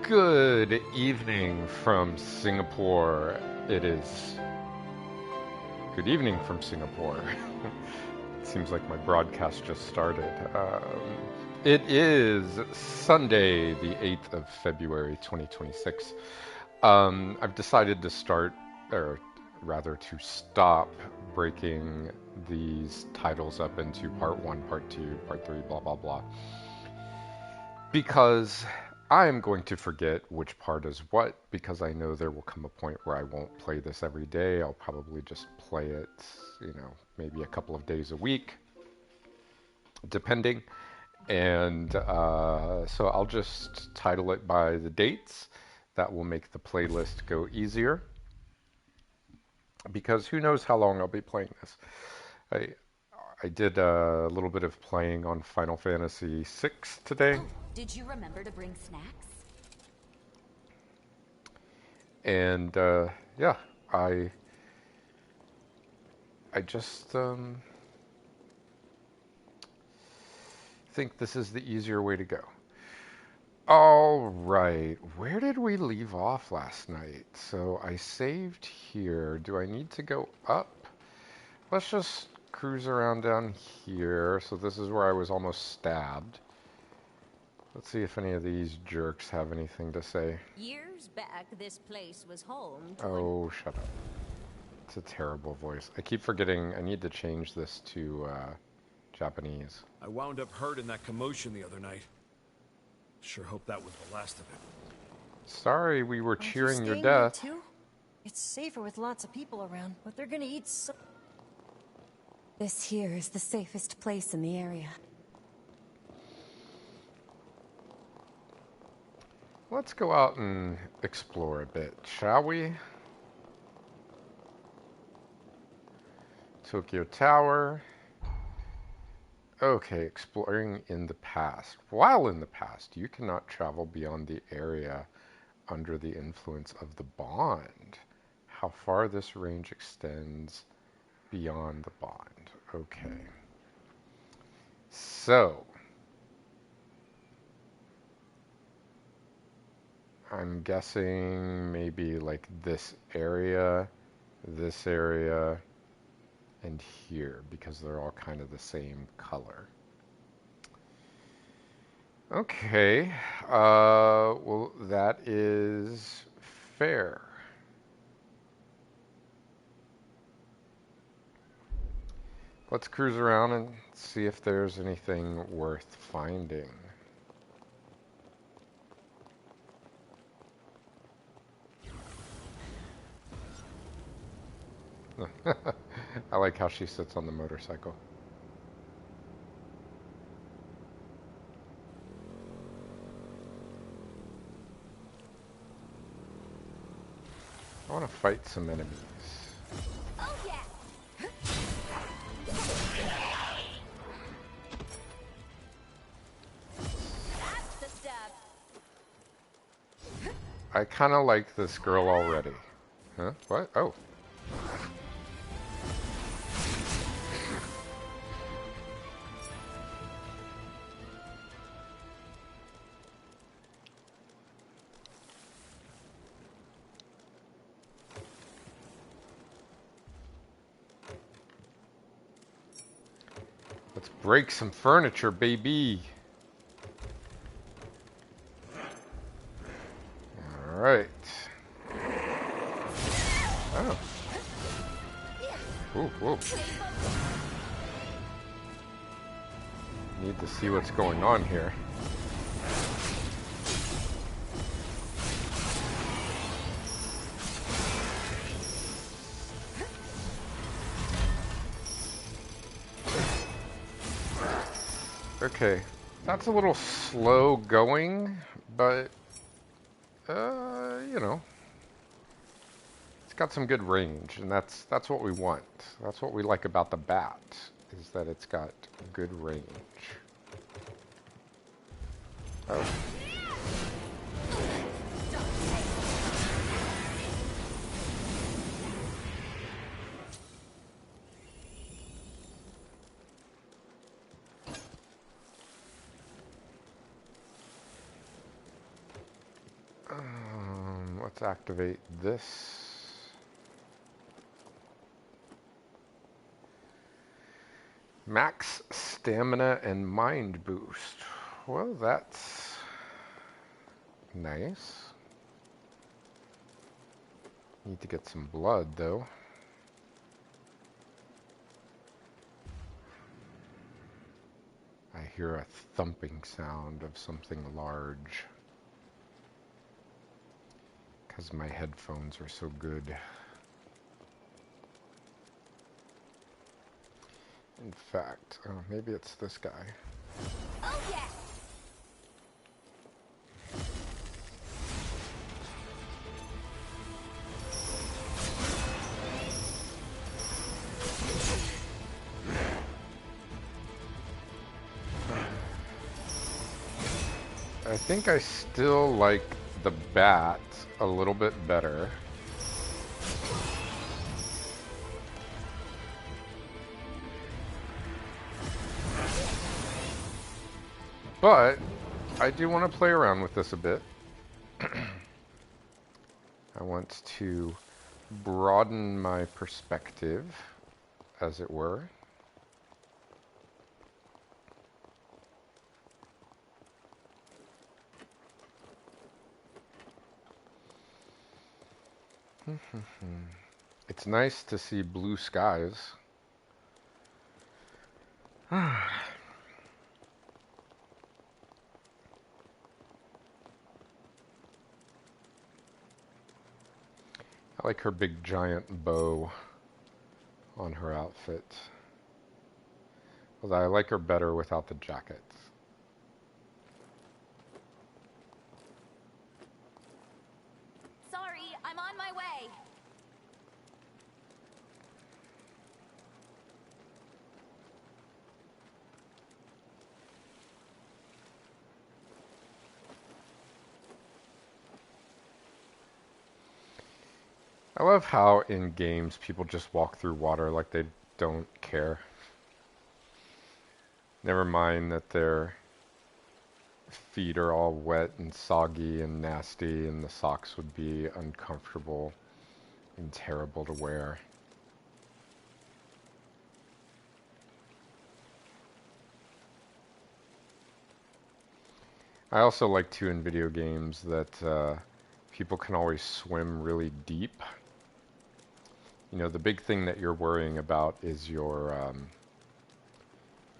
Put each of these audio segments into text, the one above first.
Good evening from Singapore. It is good evening from Singapore. It seems like my broadcast just started. It is Sunday, the 8th of February, 2026. I've decided to start, or rather to stop breaking these titles up into part one, part two, part three, blah, blah, blah. Because I am going to forget which part is what, because I know there will come a point where I won't play this every day. I'll probably just play it, maybe a couple of days a week, depending. And so I'll just title it by the dates. That will make the playlist go easier, because who knows how long I'll be playing this. I, I did a little bit of playing on Final Fantasy VI today. Oh, did you remember to bring snacks? And yeah, I just think this is the easier way to go. All right, where did we leave off last night? So I saved here. Do I need to go up? Let's just cruise around down here. So this is where I was almost stabbed. Let's see if any of these jerks have anything to say. Years back, this place was home to Oh, shut up. It's a terrible voice. I keep forgetting I need to change this to Japanese. I wound up hurt in that commotion the other night. Sure hope that was the last of it. Sorry we were Aren't you cheering your staying there death. too? It's safer with lots of people around, but they're gonna eat so... This here is the safest place in the area. Let's go out and explore a bit, shall we? Tokyo Tower. Okay, exploring in the past. While in the past, you cannot travel beyond the area under the influence of the bond. How far this range extends beyond the bond. Okay. So, I'm guessing maybe like this area, and here, because they're all kind of the same color. Okay, well, that is fair. Let's cruise around and see if there's anything worth finding. I like how she sits on the motorcycle. I want to fight some enemies. Oh yeah. That's the stuff. I kind of like this girl already. Huh? What? Oh. Let's break some furniture, baby. All right. Oh. Ooh, whoa. Need to see what's going on here. Okay, that's a little slow going, but, it's got some good range, and that's what we want. That's what we like about the bat, is that it's got good range. Oh. Let's activate this. Max stamina and mind boost. Well, that's nice. Need to get some blood, though. I hear a thumping sound of something large. Because my headphones are so good. In fact, maybe it's this guy. Oh yeah. I think I still like the bat a little bit better. But I do want to play around with this a bit. I want to broaden my perspective, as it were. It's nice to see blue skies. I like her big giant bow on her outfit. Although I like her better without the jackets. Sorry, I'm on my way. I love how in games people just walk through water like they don't care. Never mind that their feet are all wet and soggy and nasty and the socks would be uncomfortable and terrible to wear. I also like too in video games that people can always swim really deep. You know, the big thing that you're worrying about is your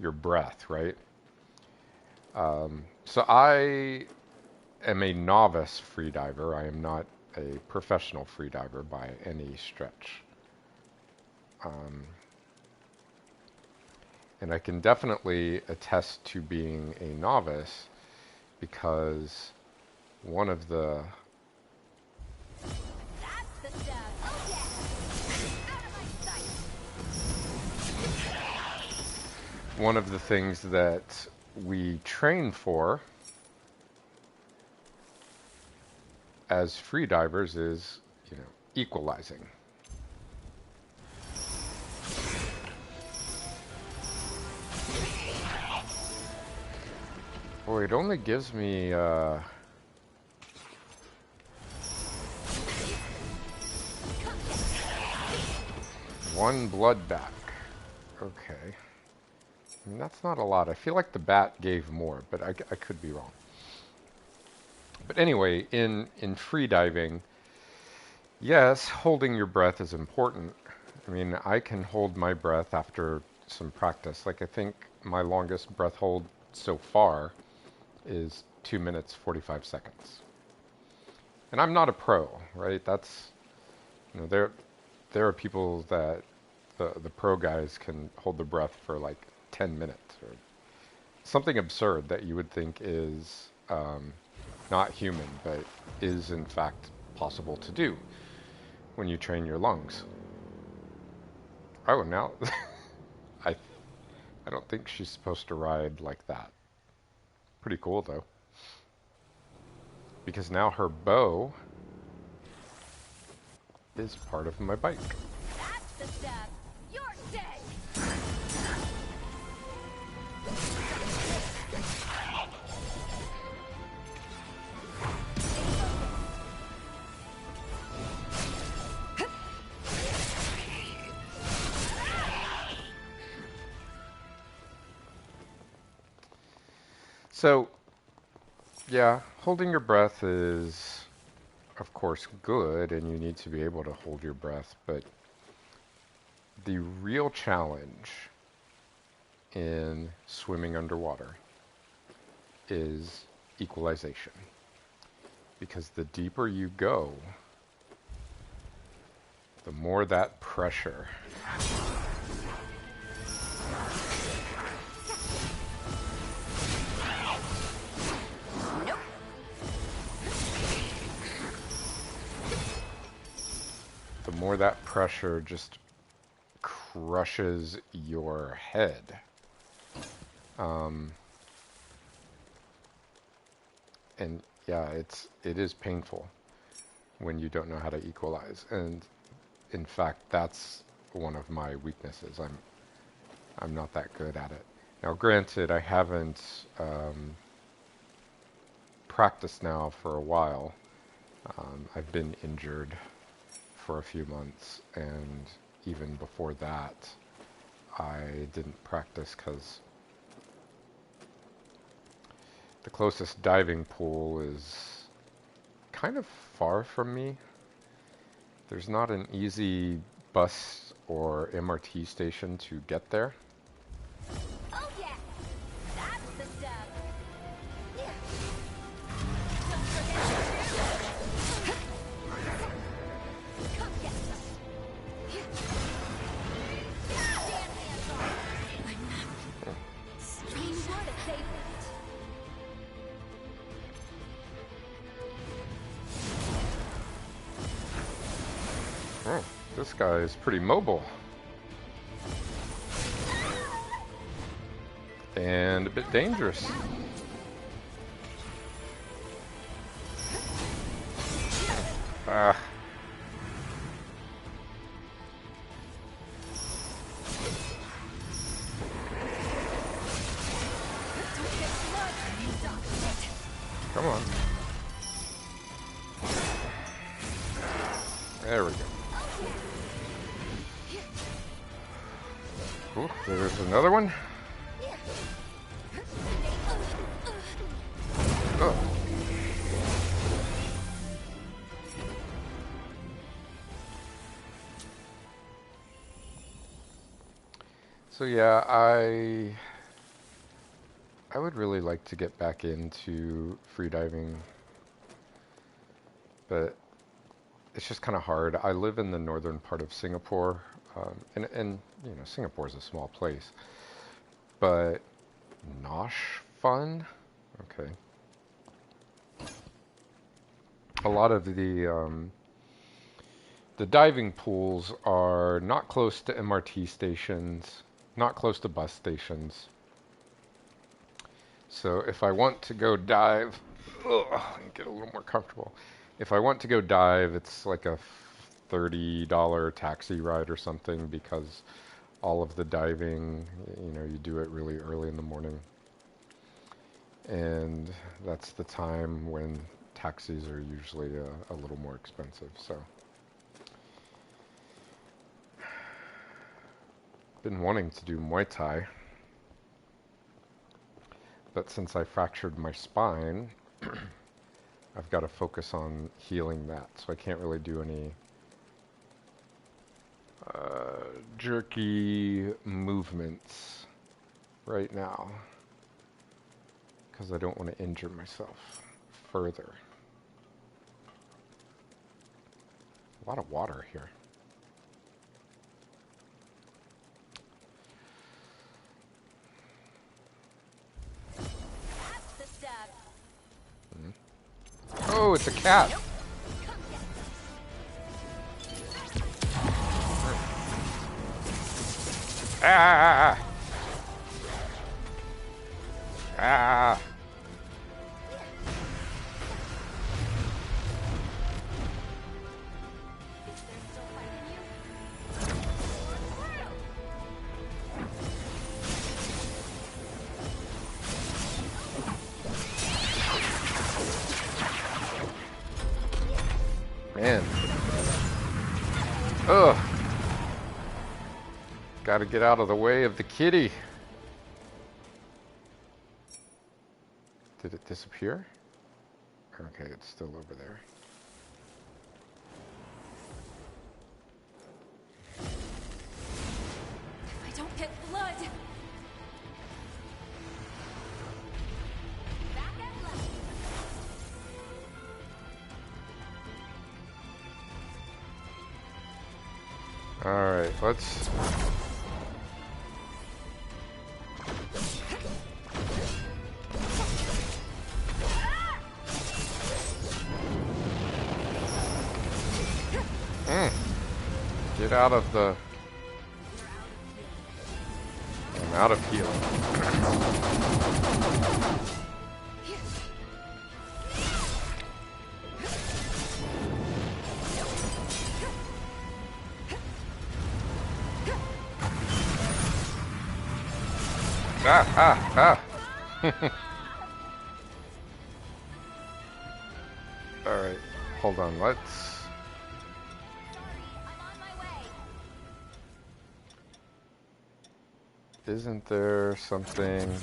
breath, right? So I am a novice freediver. I am not a professional freediver by any stretch. And I can definitely attest to being a novice because one of the That's the stuff. Oh yeah. Out of my sight. one of the things that we train for as freedivers is, you know, equalizing. Boy, it only gives me one blood back. Okay. I mean, that's not a lot. I feel like the bat gave more, but I could be wrong. But anyway, in freediving, yes, holding your breath is important. I mean, I can hold my breath after some practice. Like, I think my longest breath hold so far is 2 minutes, 45 seconds. And I'm not a pro, right? That's, you know, there are people that the pro guys can hold their breath for like 10 minutes or something absurd that you would think is not human, but is in fact possible to do when you train your lungs. Oh, now I don't think she's supposed to ride like that. Pretty cool though. Because now her bow is part of my bike. That's the stuff. You're dead. So, yeah, holding your breath is, of course, good, and you need to be able to hold your breath, but the real challenge in swimming underwater is equalization. Because the deeper you go, the more that pressure just crushes your head. And yeah, it is painful when you don't know how to equalize. And in fact, that's one of my weaknesses. I'm not that good at it. Now, granted, I haven't practiced now for a while. I've been injured for a few months, and even before that, I didn't practice because the closest diving pool is kind of far from me. There's not an easy bus or MRT station to get there. Oh yeah, that's the stuff. Don't forget to come get some. Stand hands off. Be sure to save it. Oh, this guy is pretty mobile. And a bit dangerous. Ah. Come on. There we go. Ooh, there's another one. Oh. So yeah, I would really like to get back into freediving, but it's just kind of hard. I live in the northern part of Singapore, and you know, Singapore is a small place, but Nosh fun? Okay. A lot of the diving pools are not close to MRT stations, not close to bus stations. So if I want to go dive, get a little more comfortable. If I want to go dive, it's like a $30 taxi ride or something, because all of the diving, you know, you do it really early in the morning. And that's the time when taxis are usually a little more expensive. So been wanting to do Muay Thai, but since I fractured my spine, I've got to focus on healing that, so I can't really do any jerky movements right now, because I don't want to injure myself further. A lot of water here. That's the stuff. Oh, it's a cat. Ah! Ah! Man. Ugh. Got to get out of the way of the kitty. Did it disappear? Okay, it's still over there. I don't get blood. Back and left. Alright, let's... Get out of the... I'm out of healing. Alright, hold on, let's... Sorry, I'm on my way. Isn't there something...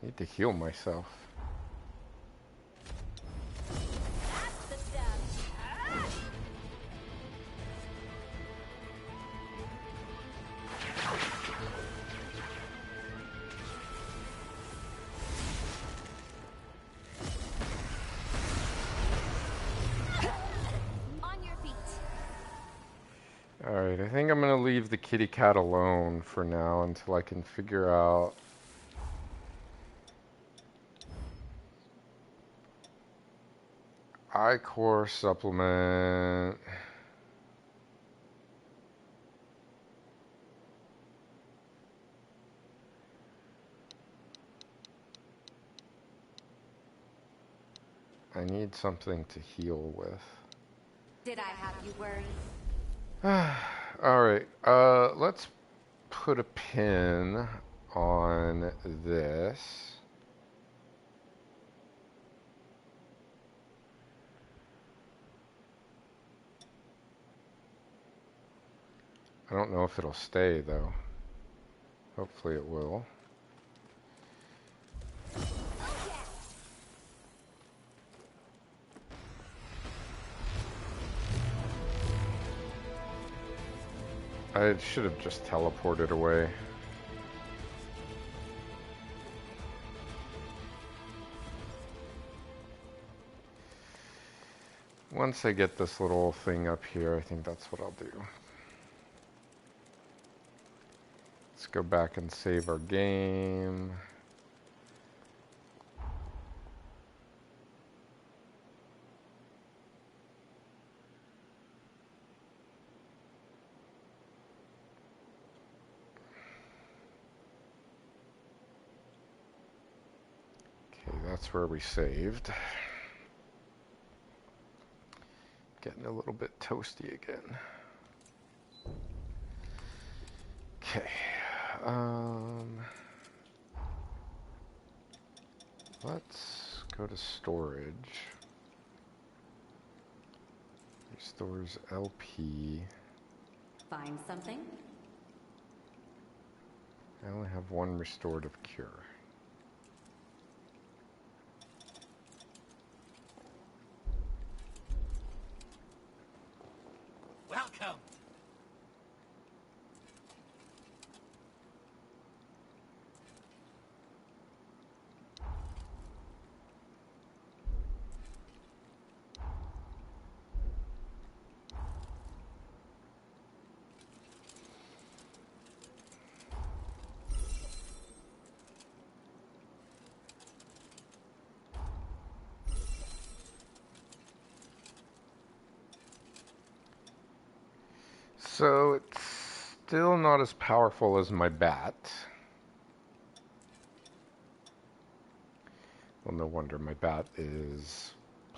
I need to heal myself. That's the stuff. On your feet. Alright, I think I'm gonna leave the kitty cat alone for now until I can figure out... I-Core supplement... I need something to heal with. Did I have you worried? Alright, let's put a pin on this. I don't know if it'll stay though. Hopefully it will. I should have just teleported away. Once I get this little thing up here, I think that's what I'll do. Let's go back and save our game. Okay, that's where we saved. Getting a little bit toasty again. Okay. Let's go to storage. Restores LP. Find something? I only have one restorative cure. Welcome. So it's still not as powerful as my bat. Well, no wonder my bat is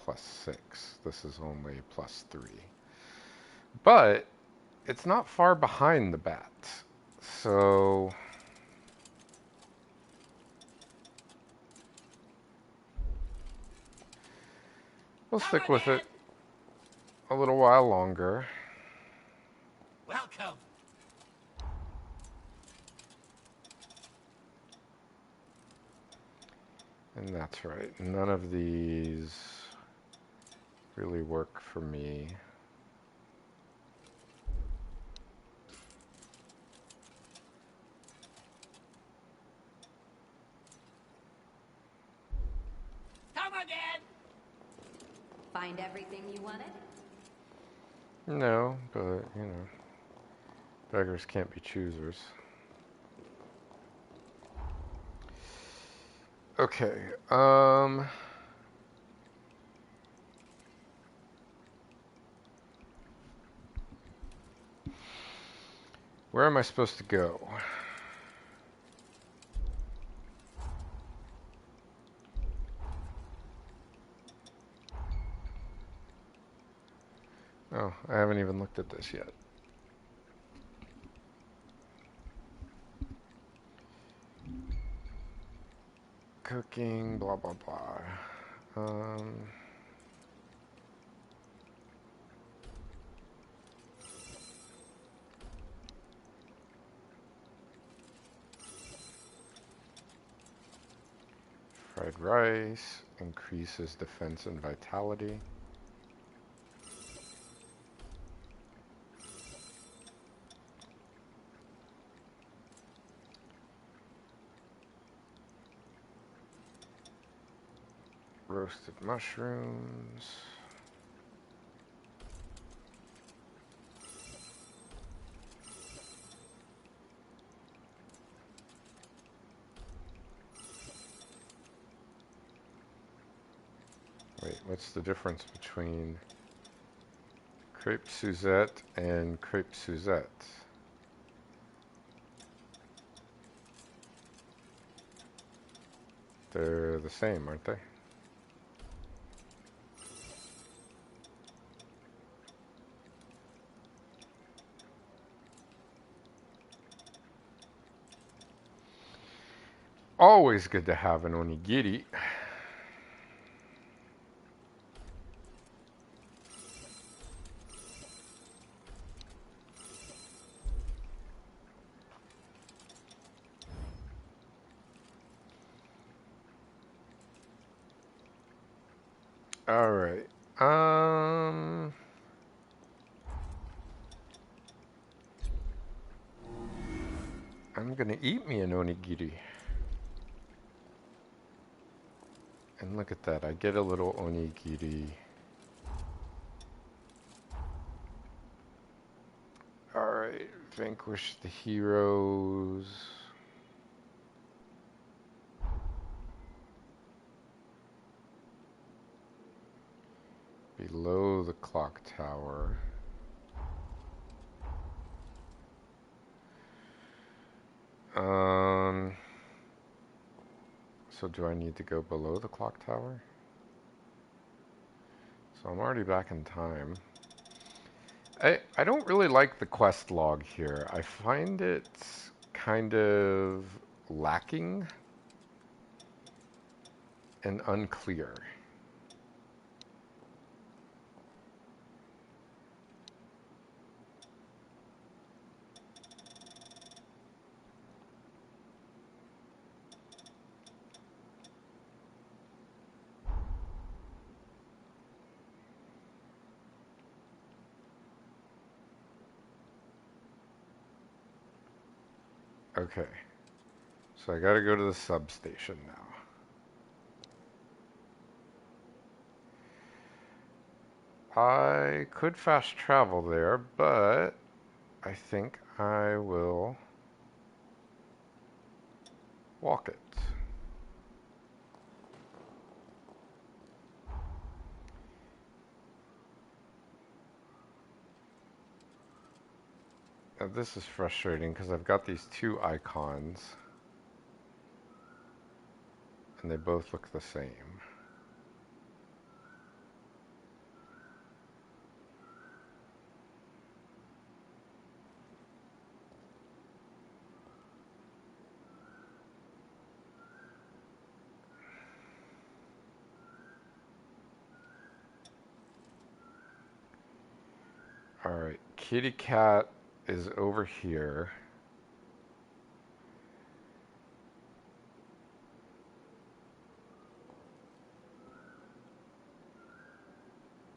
+6. This is only +3. But it's not far behind the bat. So we'll stick with it a little while longer. Welcome. And that's right. None of these really work for me. Come again! Find everything you wanted? No, but, you know, beggars can't be choosers. Okay, where am I supposed to go? Oh, I haven't even looked at this yet. Cooking, blah, blah, blah. Fried rice increases defense and vitality. Roasted mushrooms. Wait, what's the difference between crepe Suzette and crepe Suzette? They're the same, aren't they? Always good to have an onigiri. All right. I'm gonna eat me an onigiri. And look at that, I get a little onigiri. Alright, vanquish the heroes. Below the clock tower. So do I need to go below the clock tower? So I'm already back in time. I don't really like the quest log here. I find it kind of lacking and unclear. Okay, so I gotta go to the substation now. I could fast travel there, but I think I will walk it. Now this is frustrating because I've got these two icons and they both look the same. Alright, Kitty Cat is over here.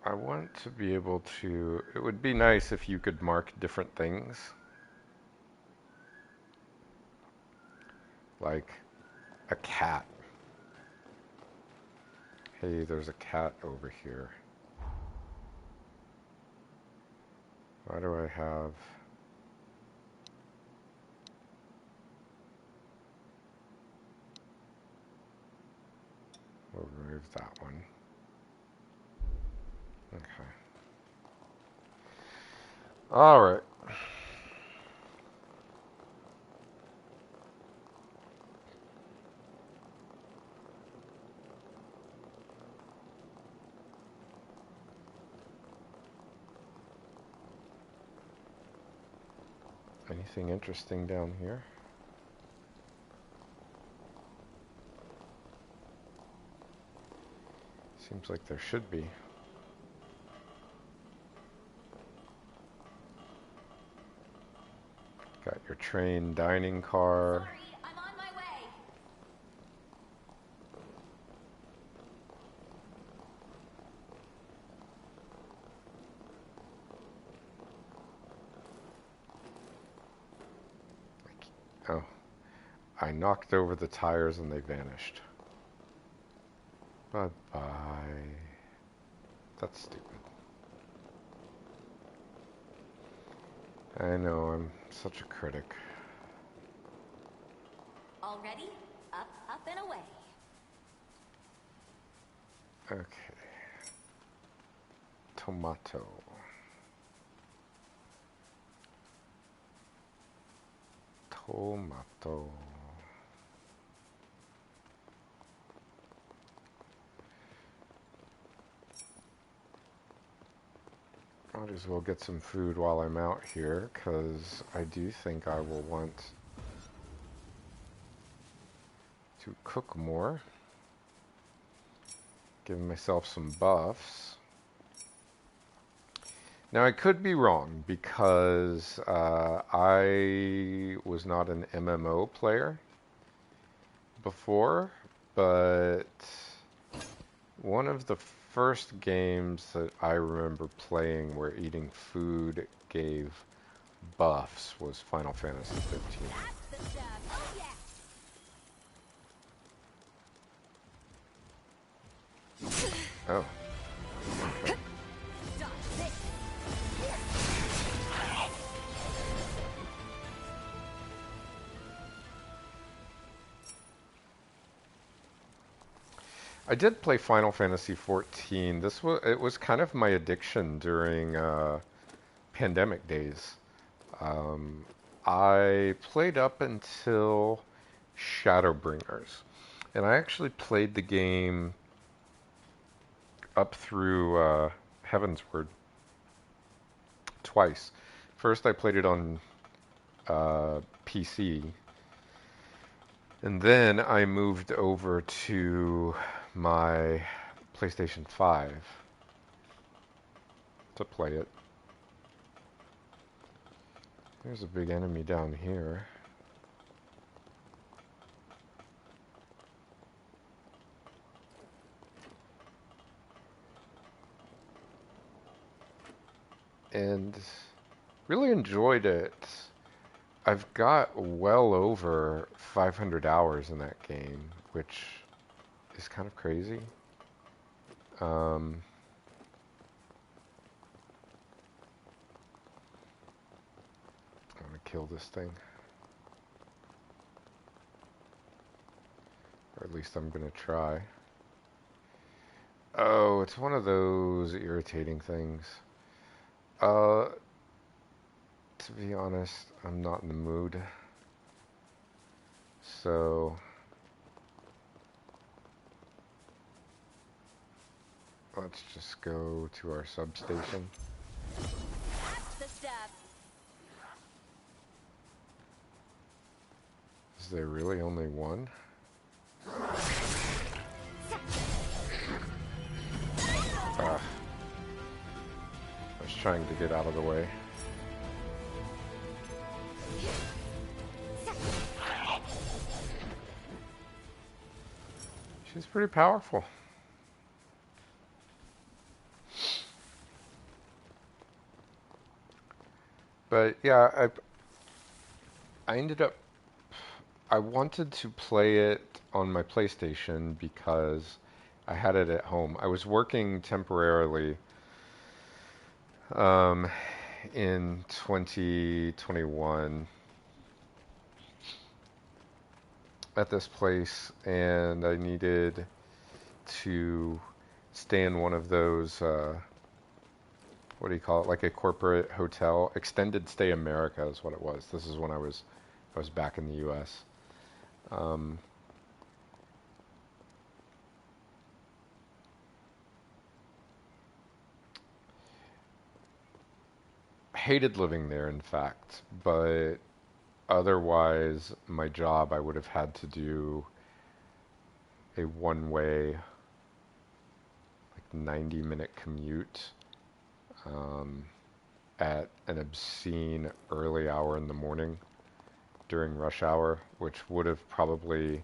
I want to be able to... It would be nice if you could mark different things. Like a cat. Hey, there's a cat over here. Why do I have... We'll remove that one. Okay. All right. Anything interesting down here? Seems like there should be. Got your train dining car. Sorry, I'm on my way. Oh, I knocked over the tires and they vanished. Bye-bye. That's stupid. I know, I'm such a critic. All ready? Up, up, and away. Okay. Tomato. Tomato. Might as well get some food while I'm out here, because I do think I will want to cook more. Give myself some buffs. Now I could be wrong, because I was not an MMO player before, but one of the first games that I remember playing where eating food gave buffs was Final Fantasy 15. That's the stuff. Oh yeah. Oh. Okay. Done. This. I did play Final Fantasy 14. It was kind of my addiction during pandemic days. I played up until Shadowbringers, and I actually played the game up through Heavensward twice. First, I played it on PC, and then I moved over to my PlayStation 5 to play it. There's a big enemy down here. And really enjoyed it. I've got well over 500 hours in that game, which is kind of crazy. I'm gonna kill this thing. Or at least I'm gonna try. Oh, it's one of those irritating things. To be honest, I'm not in the mood. So let's just go to our substation. That's the stuff. Is there really only one? Ah. I was trying to get out of the way. She's pretty powerful. But yeah, I ended up, I wanted to play it on my PlayStation because I had it at home. I was working temporarily um, in 2021 at this place, and I needed to stay in one of those, what do you call it, like a corporate hotel. Extended Stay America is what it was. This is when I was back in the U.S. Um, hated living there, in fact, but otherwise, my job, I would have had to do a one-way, like 90-minute commute at an obscene early hour in the morning during rush hour, which would have probably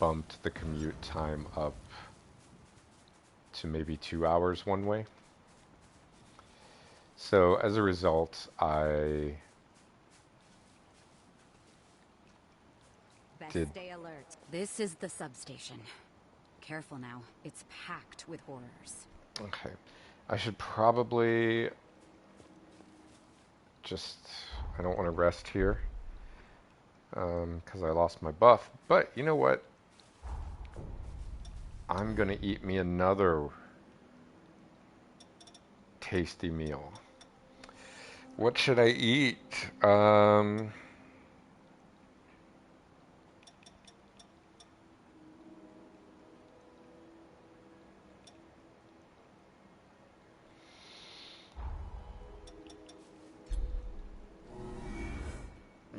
bumped the commute time up to maybe 2 hours one way. So as a result, I Best did. stay alert. This is the substation. Careful now. It's packed with horrors. Okay. I should probably just, I don't want to rest here because I lost my buff. But you know what? I'm going to eat me another tasty meal. What should I eat?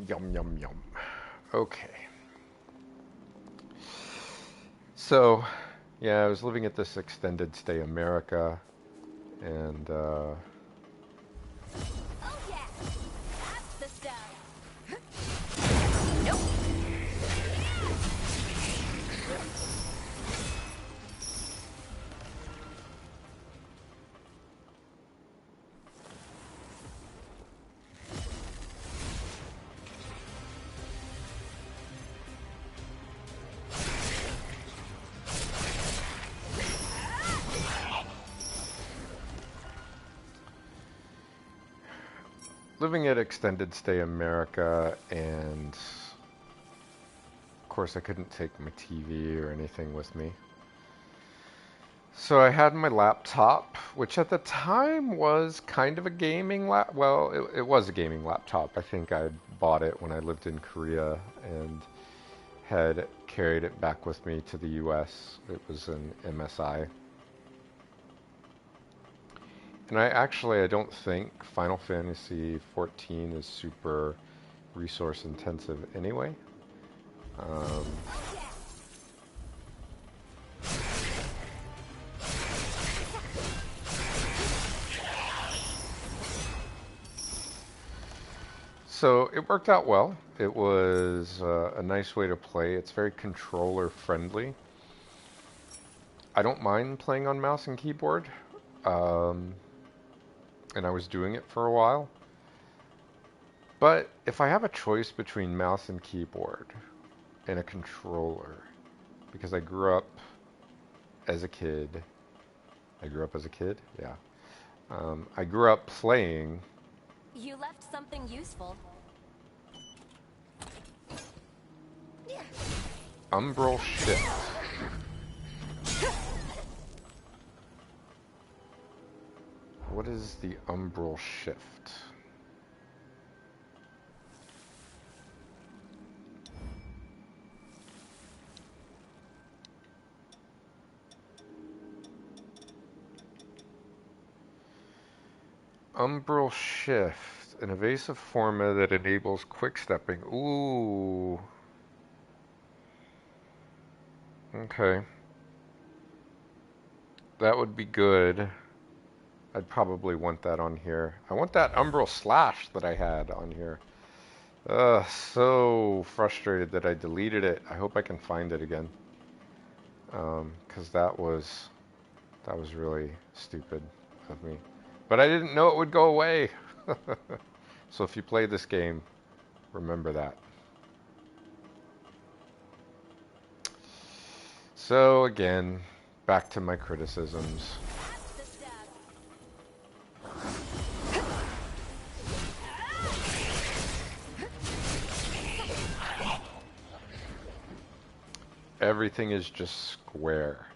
Yum, yum, yum. Okay. So, yeah, I was living at this Extended Stay America, and Oh yeah, that's the stuff. Nope. living at Extended Stay America, and of course I couldn't take my TV or anything with me. So I had my laptop, which at the time was kind of a gaming well, it was a gaming laptop. I think I bought it when I lived in Korea and had carried it back with me to the US. It was an MSI. And I don't think Final Fantasy XIV is super resource intensive anyway. So it worked out well. It was a nice way to play. It's very controller friendly. I don't mind playing on mouse and keyboard. And I was doing it for a while. But if I have a choice between mouse and keyboard and a controller, because I grew up as a kid. Yeah. I grew up playing. You left something useful. Umbral Shift. What is the Umbral Shift? Umbral Shift, an evasive format that enables quick stepping. Ooh. Okay. That would be good. I'd probably want that on here. I want that Umbral Slash that I had on here. Ugh, so frustrated that I deleted it. I hope I can find it again. 'Cause that was really stupid of me. But I didn't know it would go away. So if you play this game, remember that. So again, back to my criticisms. Everything is just square.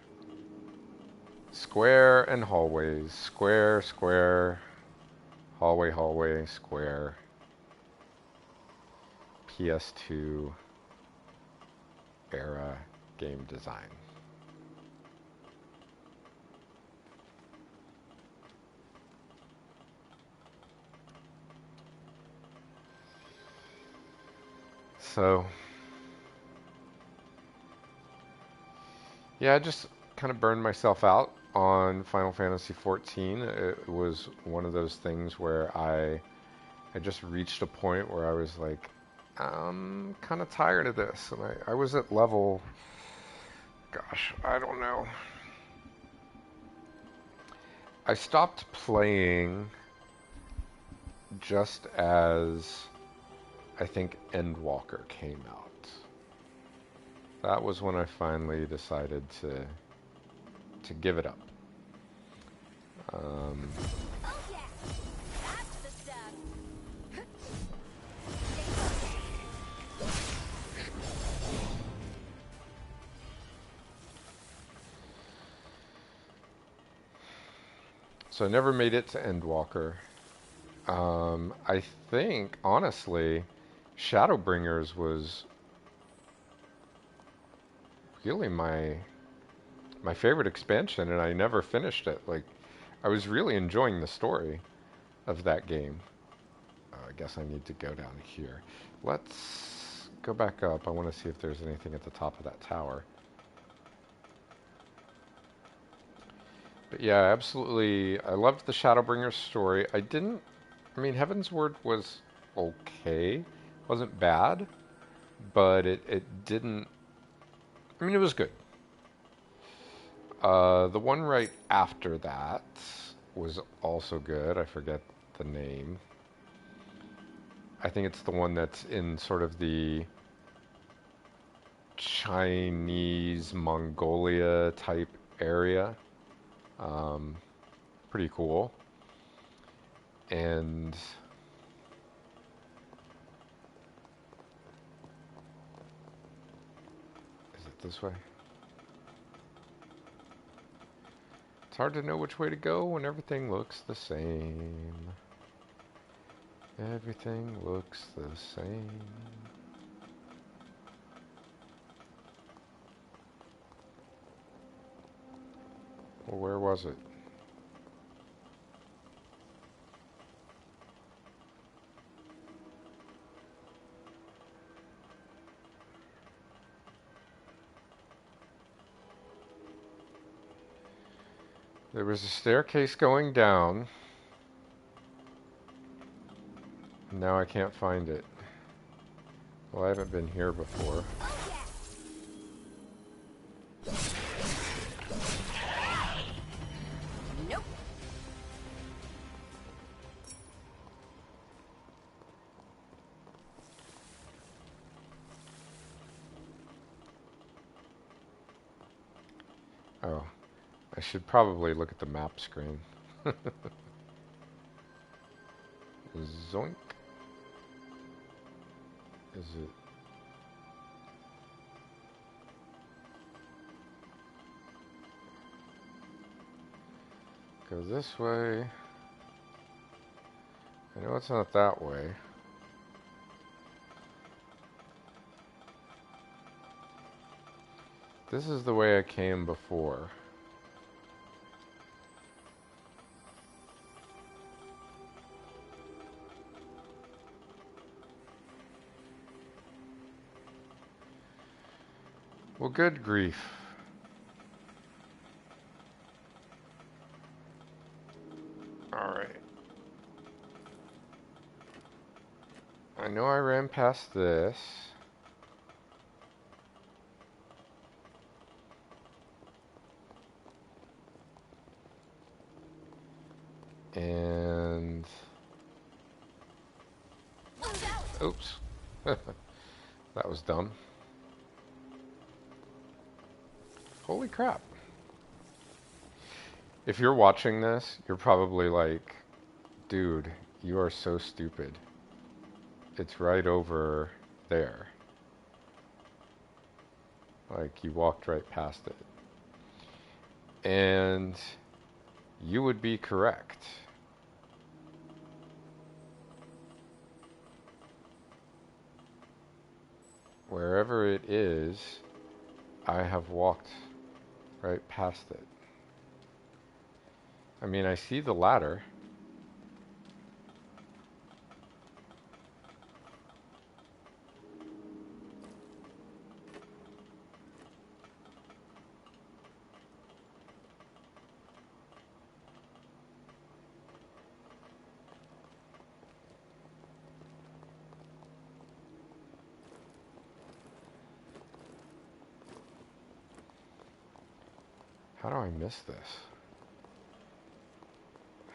Square and hallways. Square, square. Hallway, hallway, square. PS2 era game design. So, yeah, I just kind of burned myself out on Final Fantasy XIV. It was one of those things where I just reached a point where I was like, I'm kind of tired of this. And I was at level, gosh, I don't know. I stopped playing just as I think Endwalker came out. That was when I finally decided to give it up. Oh yeah. That's the stuff. So I never made it to Endwalker. I think, honestly, Shadowbringers was really my favorite expansion, and I never finished it. Like, I was really enjoying the story of that game. I guess I need to go down here. Let's go back up. I want to see if there's anything at the top of that tower. But yeah, absolutely. I loved the Shadowbringers story. I mean, Heavensward was okay. Wasn't bad, but it didn't, I mean, it was good. The one right after that was also good. I forget the name. I think it's the one that's in sort of the Chinese Mongolia type area. Pretty cool. And is it this way? It's hard to know which way to go when everything looks the same. Everything looks the same. Well, where was it? There was a staircase going down. Now I can't find it. Well, I haven't been here before. Nope. Oh, I should probably look at the map screen. Zoink. Is it? Go this way. I know it's not that way. This is the way I came before. Well, good grief. Alright. I know I ran past this. And Oops. That was dumb. Holy crap. If you're watching this, you're probably like, dude, you are so stupid. It's right over there. Like, you walked right past it. And you would be correct. Wherever it is, I have walked right past it. I mean, I see the ladder. How do I miss this?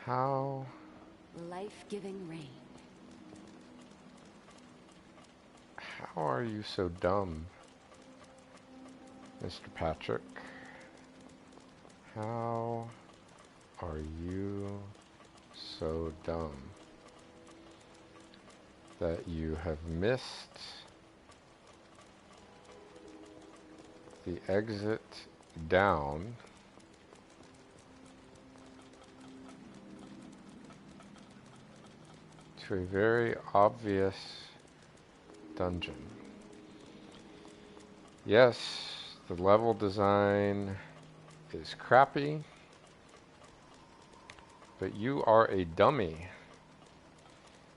How? Life-giving rain. How are you so dumb, Mr. Patrick? How are you so dumb that you have missed the exit down to a very obvious dungeon? Yes, the level design is crappy, but you are a dummy.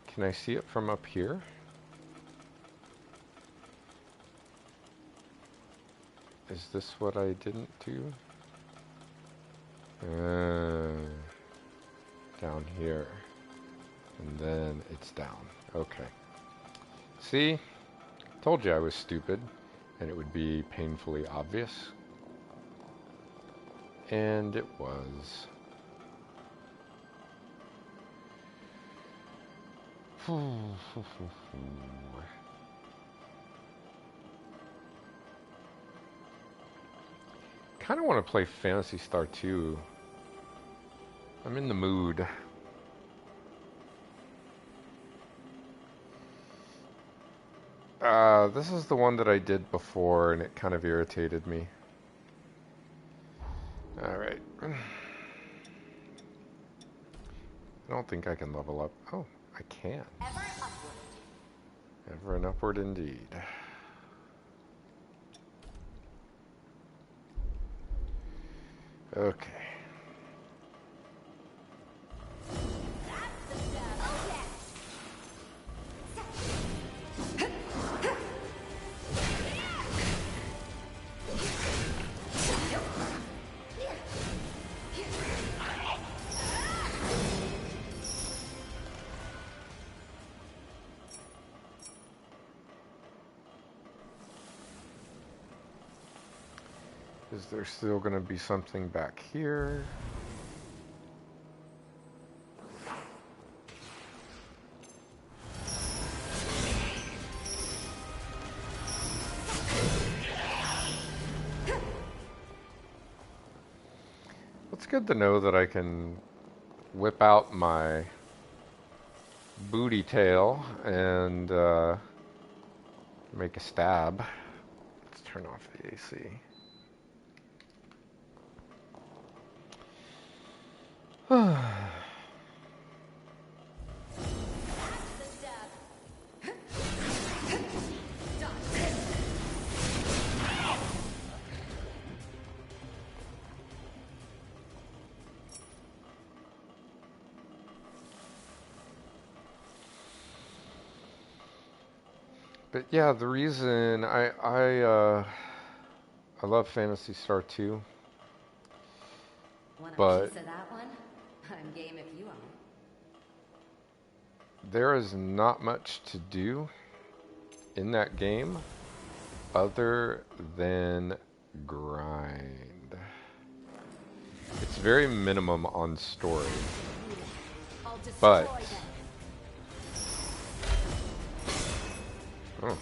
Can I see it from up here? Is this what I didn't do? Down here. And then it's down. Okay. See? Told you I was stupid, and it would be painfully obvious. And it was. Kind of want to play Phantasy Star 2. I'm in the mood. This is the one that I did before, and it kind of irritated me. Alright. I don't think I can level up. Oh, I can. Ever upward. Ever and upward indeed. Okay. Is there still going to be something back here? It's good to know that I can whip out my booty tail and make a stab. Let's turn off the AC. But yeah, the reason I love Phantasy Star 2. Want a But piece of that one? I'm game if you are. there is not much to do in that game other than grind. It's very minimum on story. I'll destroy But them. Oh.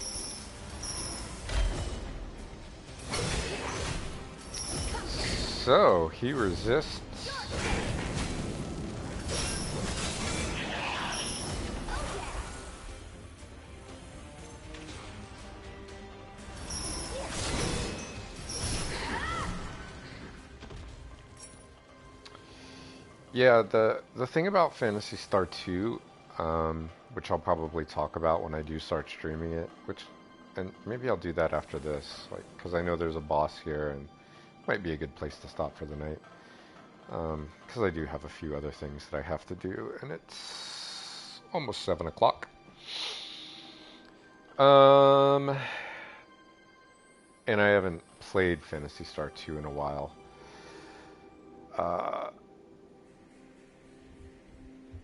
So, he resists. Yeah, the thing about Phantasy Star 2, which I'll probably talk about when I do start streaming it, and maybe I'll do that after this, like, because I know there's a boss here and might be a good place to stop for the night. Because I do have a few other things that I have to do, and it's almost 7 o'clock. And I haven't played Phantasy Star 2 in a while.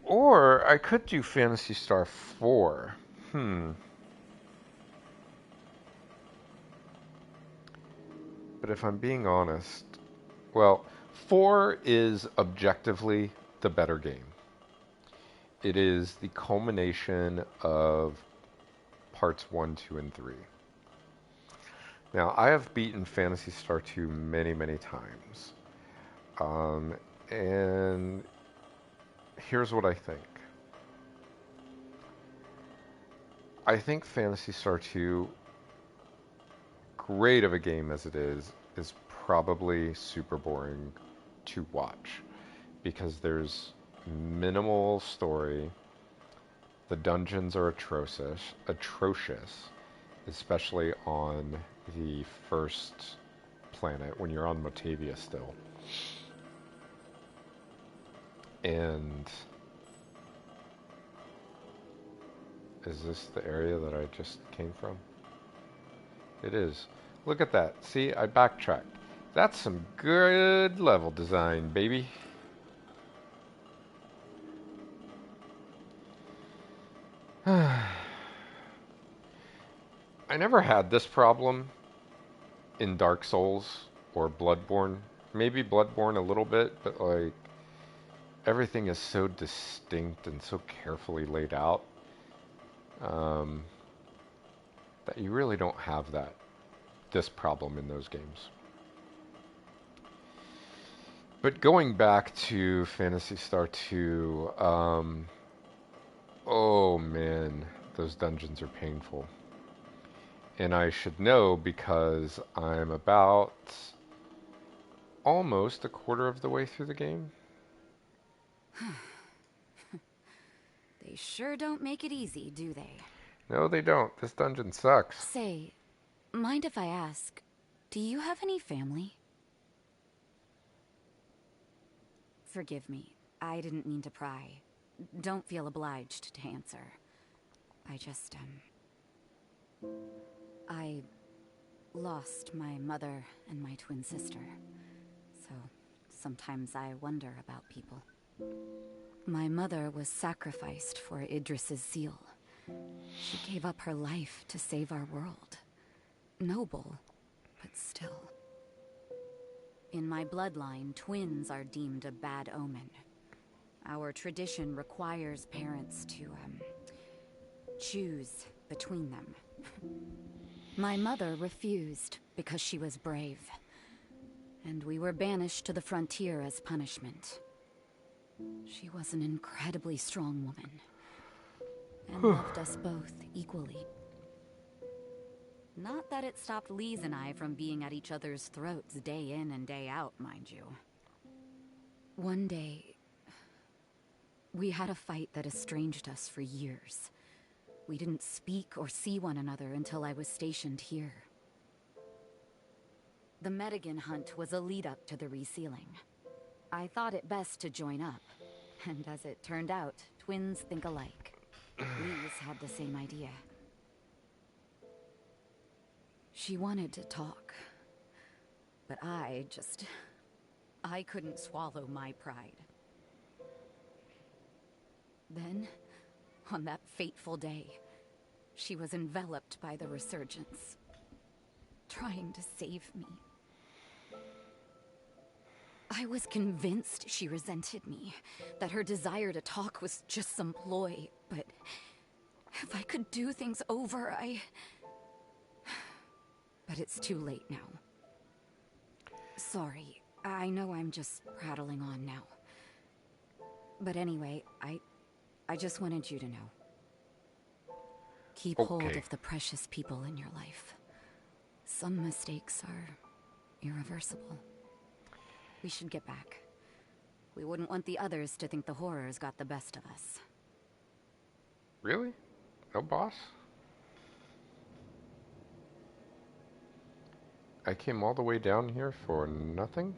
Or I could do Phantasy Star 4. But if I'm being honest, well, 4 is objectively the better game. It is the culmination of parts 1, 2, and 3. Now, I have beaten Phantasy Star 2 many, many times. And here's what I think. I think Phantasy Star 2, great of a game as it is probably super boring to watch because there's minimal story. The dungeons are atrocious, especially on the first planet when you're on Motavia still. And is this the area that I just came from? It is. Look at that. See, I backtracked. That's some good level design, baby. I never had this problem in Dark Souls or Bloodborne. Maybe Bloodborne a little bit, but like everything is so distinct and so carefully laid out that you really don't have this problem in those games. But going back to Phantasy Star 2, oh man, those dungeons are painful. And I should know because I'm about almost a quarter of the way through the game. They sure don't make it easy, do they? No, they don't. This dungeon sucks. Say, mind if I ask, do you have any family? Forgive me. I didn't mean to pry. Don't feel obliged to answer. I just, I lost my mother and my twin sister. So sometimes I wonder about people. My mother was sacrificed for Idris's seal. She gave up her life to save our world. Noble, but still. In my bloodline, twins are deemed a bad omen. Our tradition requires parents to, choose between them. My mother refused because she was brave. And we were banished to the frontier as punishment. She was an incredibly strong woman. And loved us both equally. Not that it stopped Lise and I from being at each other's throats day in and day out, mind you. One day, we had a fight that estranged us for years. We didn't speak or see one another until I was stationed here. The Medigan hunt was a lead-up to the resealing. I thought it best to join up, and as it turned out, twins think alike. Lise had the same idea. She wanted to talk, but I couldn't swallow my pride. Then, on that fateful day, she was enveloped by the resurgence, trying to save me. I was convinced she resented me, that her desire to talk was just some ploy, but If I could do things over, But it's too late now. Sorry, I know I'm just prattling on now. But anyway, I just wanted you to know. Keep hold of the precious people in your life. Some mistakes are irreversible. We should get back. We wouldn't want the others to think the horrors got the best of us. Really? No boss? I came all the way down here for nothing?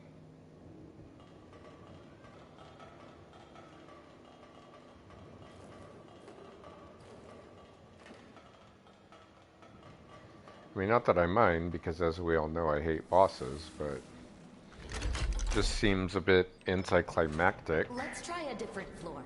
I mean, not that I mind, because as we all know, I hate bosses, but just seems a bit anticlimactic. Let's try a different floor.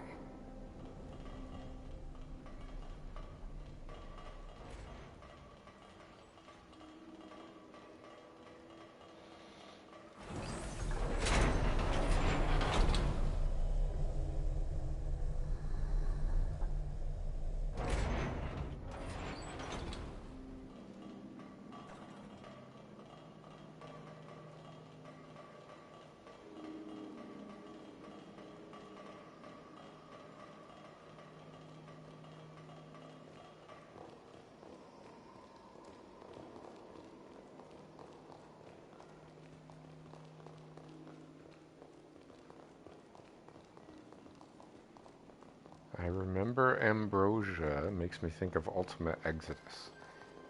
I remember Ambrosia. It makes me think of Ultima Exodus,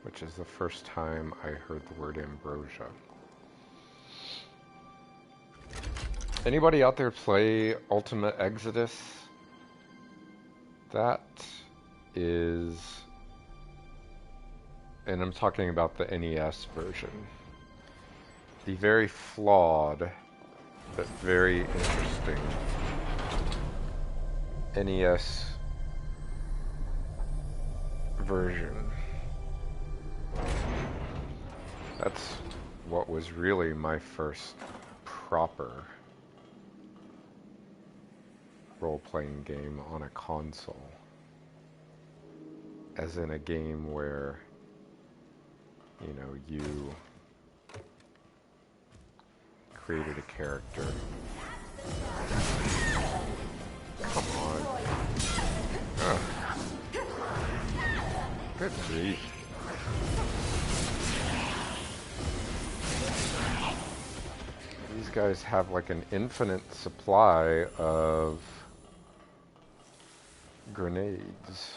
which is the first time I heard the word Ambrosia. Anybody out there play Ultima Exodus? That is, and I'm talking about the NES version, the very flawed but very interesting NES version. That's what was really my first proper role-playing game on a console. As in a game where, you know, you created a character. Come on. Ugh. Good grief. These guys have like an infinite supply of grenades.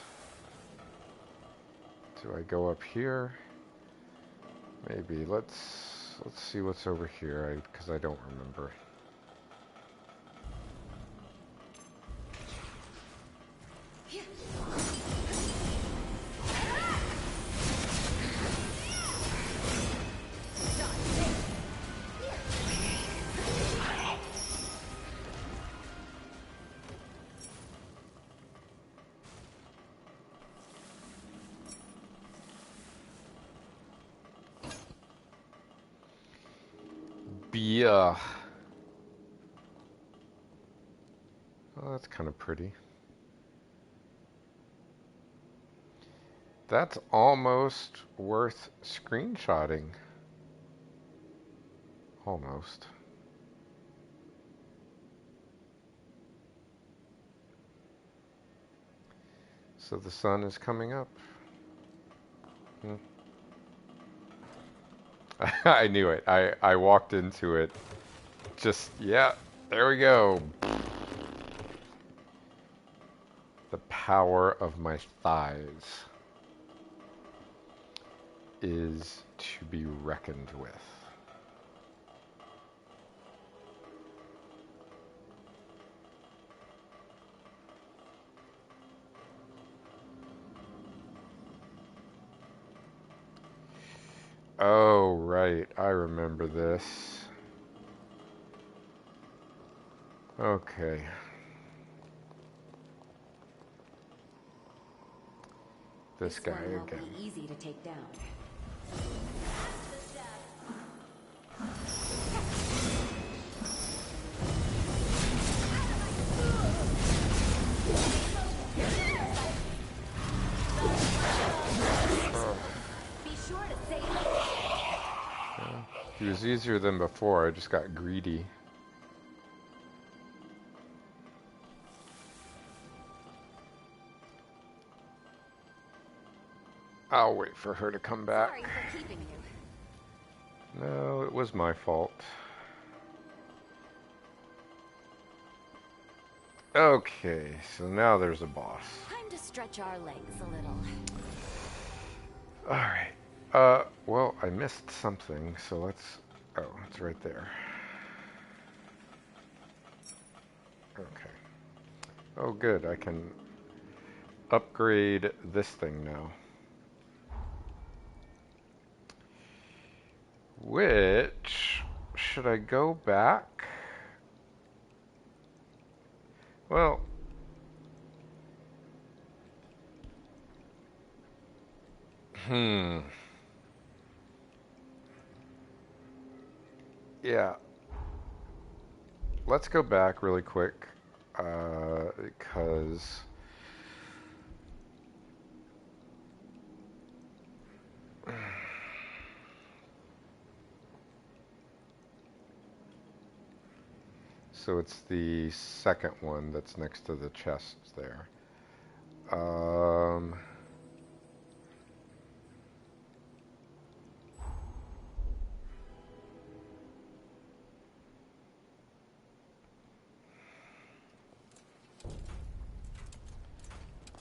Do I go up here? Maybe. Let's see what's over here, because I don't remember. Yeah. Oh, that's kind of pretty. That's almost worth screenshotting. Almost. So the sun is coming up. I knew it. I walked into it. Just, yeah, there we go. The power of my thighs is to be reckoned with. Oh, right. I remember this. Okay. This guy again. Be easy to take down. He was easier than before, I just got greedy. I'll wait for her to come back. Sorry for keeping you. No, it was my fault. Okay, so now there's a boss. Time to stretch our legs a little. Alright. Well, I missed something, so let's... Oh, it's right there. Okay. Oh, good, I can upgrade this thing now. Which... Should I go back? Well... Yeah. Let's go back really quick, because... So it's the second one that's next to the chests there.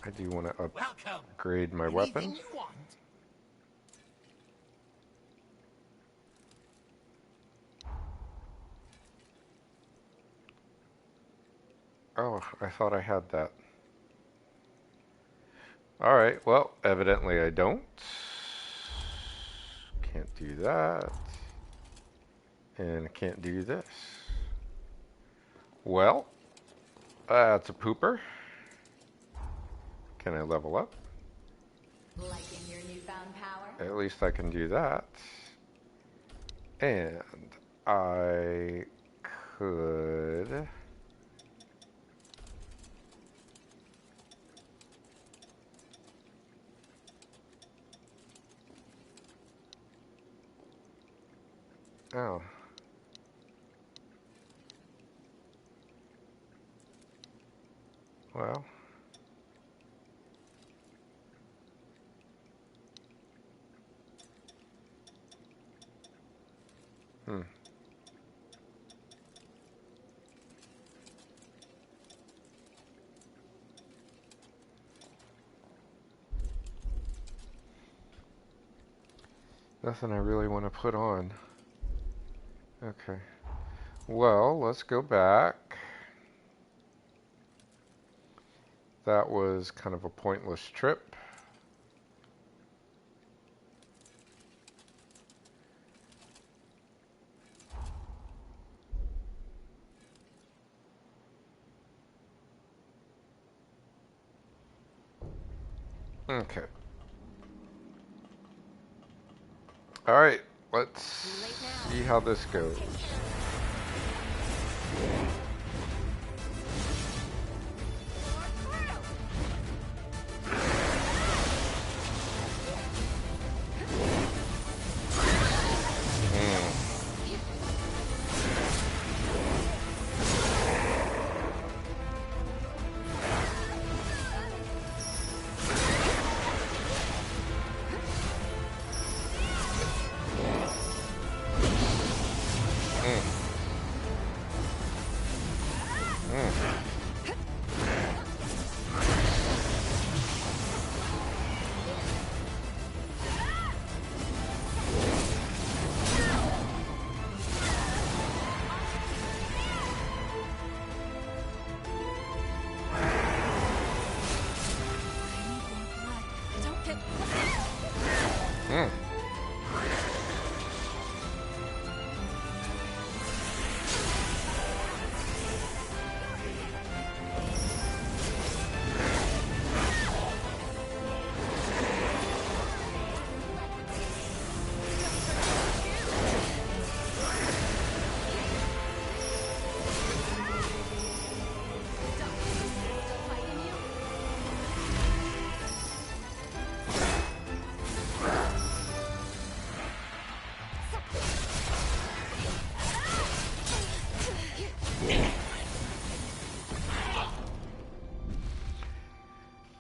I do want to upgrade my weapon. Oh, I thought I had that. Alright, well, evidently I don't. Can't do that. And I can't do this. Well, that's a pooper. Can I level up? Liking your newfound power? At least I can do that. And I could... Oh. Well. Nothing I really want to put on. Okay. Well, let's go back. That was kind of a pointless trip. Okay. All right, let's see how this goes.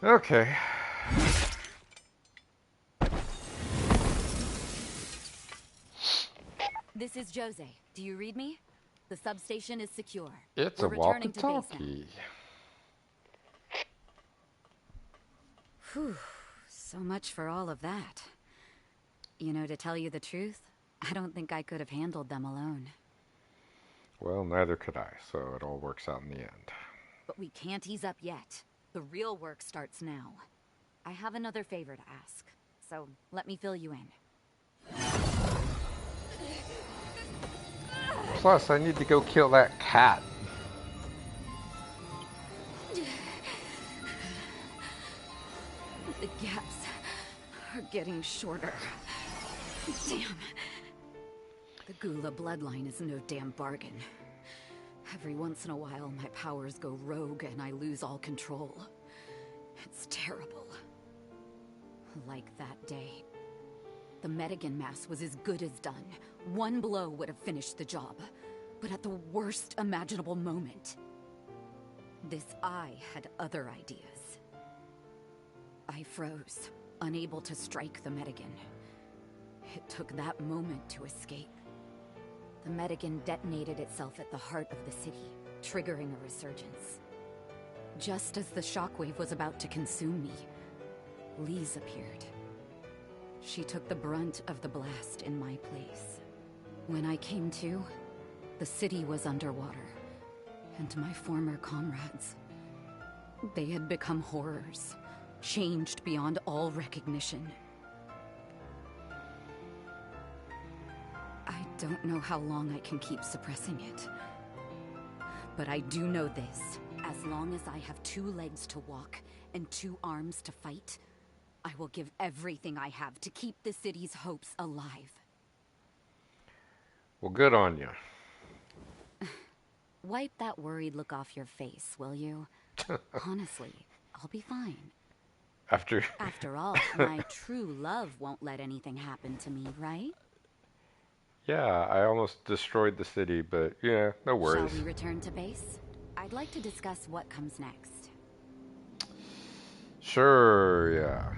Okay. This is Jose. Do you read me? The substation is secure. It's We're a returning to base now. walkie-talkie. Whew. So much for all of that. You know, to tell you the truth, I don't think I could have handled them alone. Well, neither could I, so it all works out in the end. But we can't ease up yet. The real work starts now. I have another favor to ask, so let me fill you in. Plus, I need to go kill that cat. The gaps are getting shorter. Damn. The Gula bloodline is no damn bargain. Every once in a while, my powers go rogue and I lose all control. It's terrible. Like that day. The Medigan mass was as good as done. One blow would have finished the job. But at the worst imaginable moment, this eye had other ideas. I froze, unable to strike the Medigan. It took that moment to escape. The Medigan detonated itself at the heart of the city, triggering a resurgence. Just as the shockwave was about to consume me, Lise appeared. She took the brunt of the blast in my place. When I came to, the city was underwater, and my former comrades, they had become horrors, changed beyond all recognition. I don't know how long I can keep suppressing it. But I do know this. As long as I have 2 legs to walk and 2 arms to fight, I will give everything I have to keep the city's hopes alive. Well, good on you. Wipe that worried look off your face, will you? Honestly, I'll be fine. After all, my true love won't let anything happen to me, right? Yeah, I almost destroyed the city, but yeah, no worries. Shall we return to base? I'd like to discuss what comes next. Sure, yeah.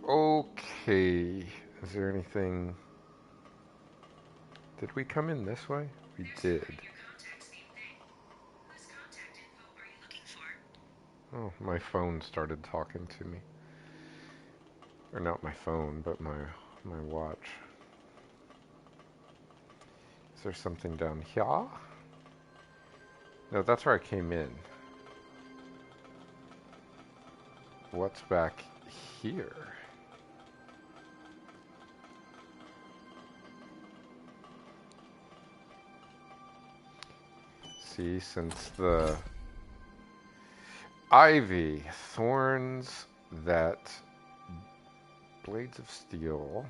Okay. Is there anything... Did we come in this way? We did. Oh, my phone started talking to me. Or not my phone, but my watch. Is there something down here? No, that's where I came in. What's back here? See, since the ivy, thorns, that blades of steel.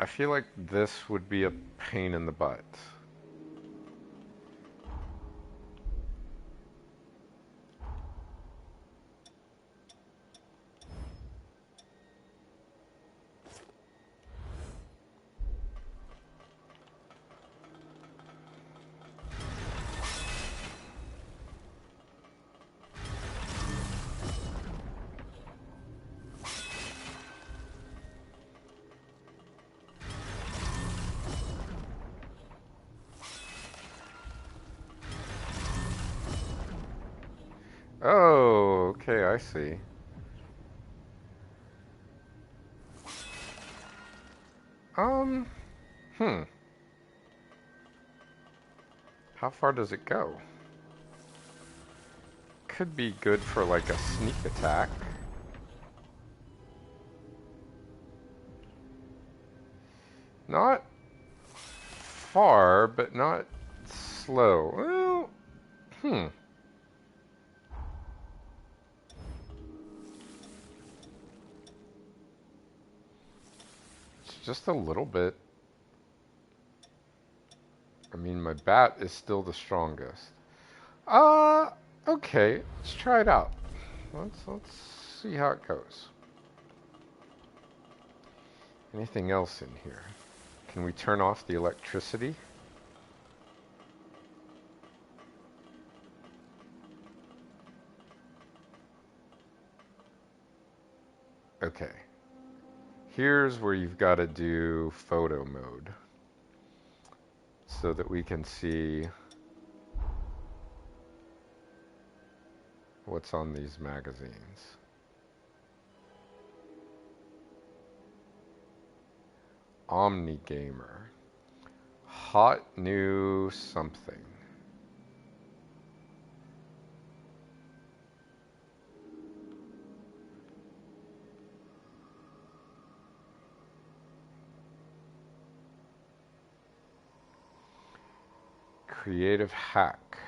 I feel like this would be a pain in the butt. Oh, okay, I see. How far does it go? Could be good for like a sneak attack. Not far, but not slow. Well, It's just a little bit. I mean, my bat is still the strongest. Okay, let's try it out. Let's see how it goes. Anything else in here? Can we turn off the electricity? Okay. Here's where you've got to do photo mode so that we can see what's on these magazines. OmniGamer. Hot new something. Creative hack.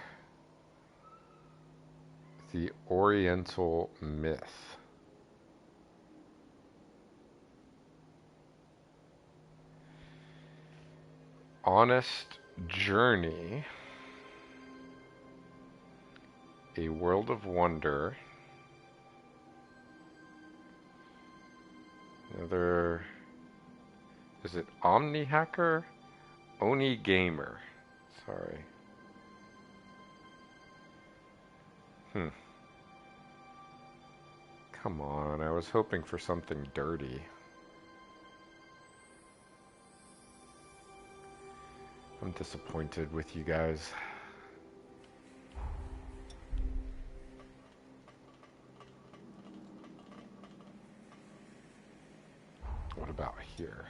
The Oriental Myth. Honest Journey. A World of Wonder. Another... Is it Omni Hacker? Oni Gamer. Sorry. Come on, I was hoping for something dirty. I'm disappointed with you guys. What about here?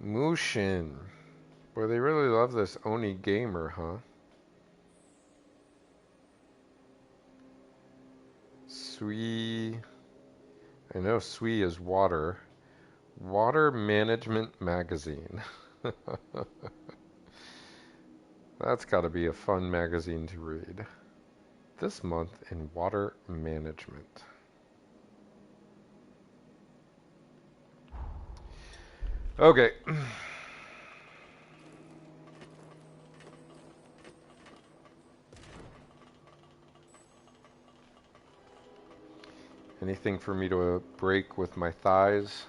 Mushin. Boy, they really love this Oni Gamer, huh? Sui. I know Sui is water. Water Management Magazine. That's got to be a fun magazine to read. This month in water management. Okay. Anything for me to break with my thighs?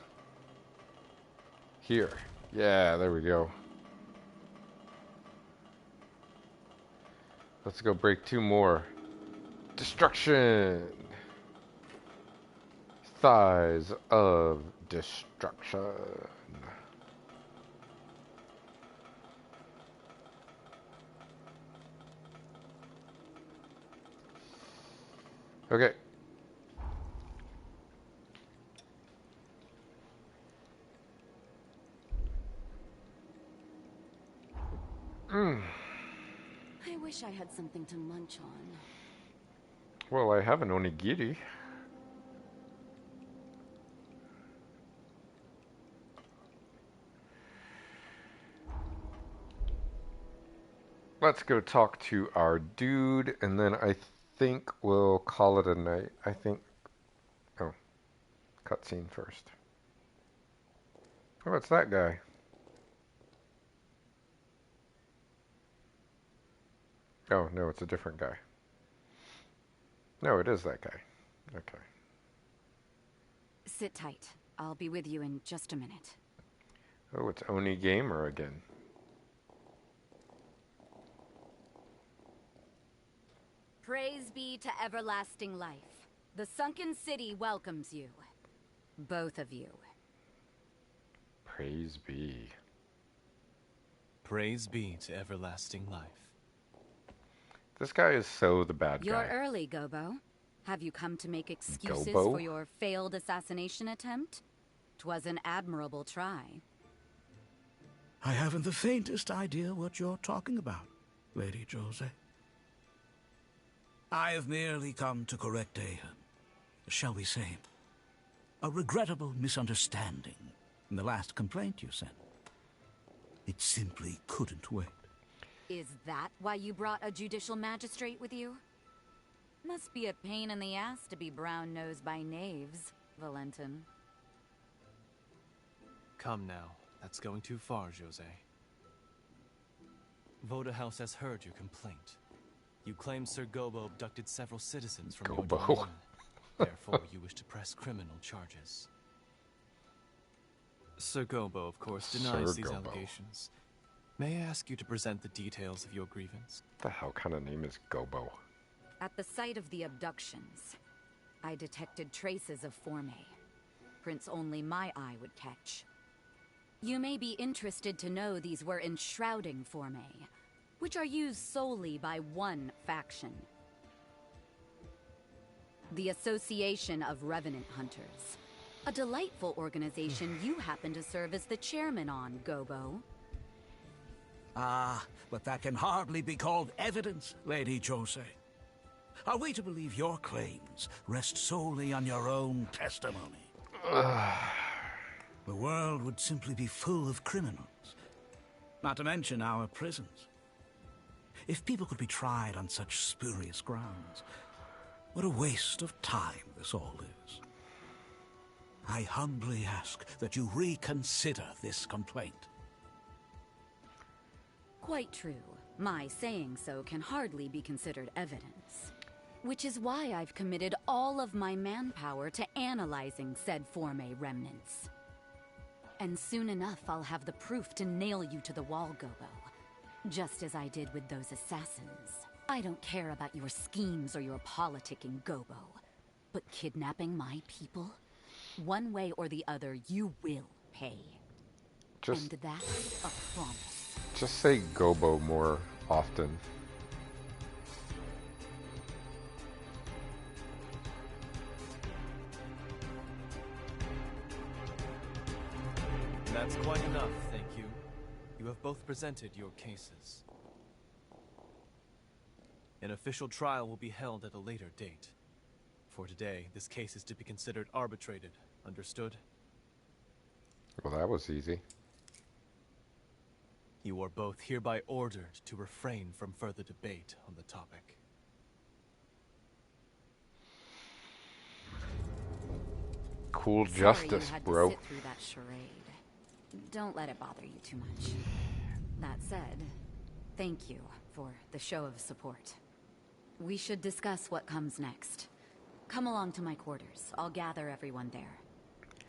Here. Yeah, there we go. Let's go break two more. Destruction! Thighs of destruction. Okay. I wish I had something to munch on. Well, I have an onigiri. Let's go talk to our dude, and then I think we'll call it a night. I think... Oh. Cutscene first. Oh, it's that guy. Oh, no, it's a different guy. No, it is that guy. Okay. Sit tight. I'll be with you in just a minute. Oh, it's Oni Gamer again. Praise be to everlasting life. The sunken city welcomes you. Both of you. Praise be. Praise be to everlasting life. This guy is so the bad You're guy. early, Gobo. Have you come to make excuses Gobo? for your failed assassination attempt? 'Twas an admirable try. I haven't the faintest idea what you're talking about, Lady Jose. I have merely come to correct shall we say, a regrettable misunderstanding in the last complaint you sent. It simply couldn't wait. Is that why you brought a judicial magistrate with you? Must be a pain in the ass to be brown-nosed by knaves, Valentin. Come now. That's going too far, Jose. Voda House has heard your complaint. You claim Sir Gobo abducted several citizens from your Gobo. domain. Therefore, you wish to press criminal charges. Sir Gobo, of course, denies Sir these Gobo. allegations. May I ask you to present the details of your grievance? What the hell kind of name is Gobo? At the site of the abductions, I detected traces of Forme. Prints only my eye would catch. You may be interested to know these were enshrouding Forme, which are used solely by one faction. The Association of Revenant Hunters. A delightful organization you happen to serve as the chairman on, Gobo. Ah, but that can hardly be called evidence, Lady Jose. Are we to believe your claims rest solely on your own testimony? The world would simply be full of criminals, not to mention our prisons. If people could be tried on such spurious grounds, what a waste of time this all is. I humbly ask that you reconsider this complaint. Quite true. My saying so can hardly be considered evidence. Which is why I've committed all of my manpower to analyzing said Forme remnants. And soon enough, I'll have the proof to nail you to the wall, Gobo. Just as I did with those assassins. I don't care about your schemes or your politicking, Gobo. But kidnapping my people? One way or the other, you will pay. Just, And that's a promise. just say Gobo more often. That's quite enough, thank you. You have both presented your cases. An official trial will be held at a later date. For today, this case is to be considered arbitrated. Understood? Well, that was easy. You are both hereby ordered to refrain from further debate on the topic. Cool Sorry justice, you had bro. to sit through that charade. Don't let it bother you too much. That said, thank you for the show of support. We should discuss what comes next. Come along to my quarters. I'll gather everyone there.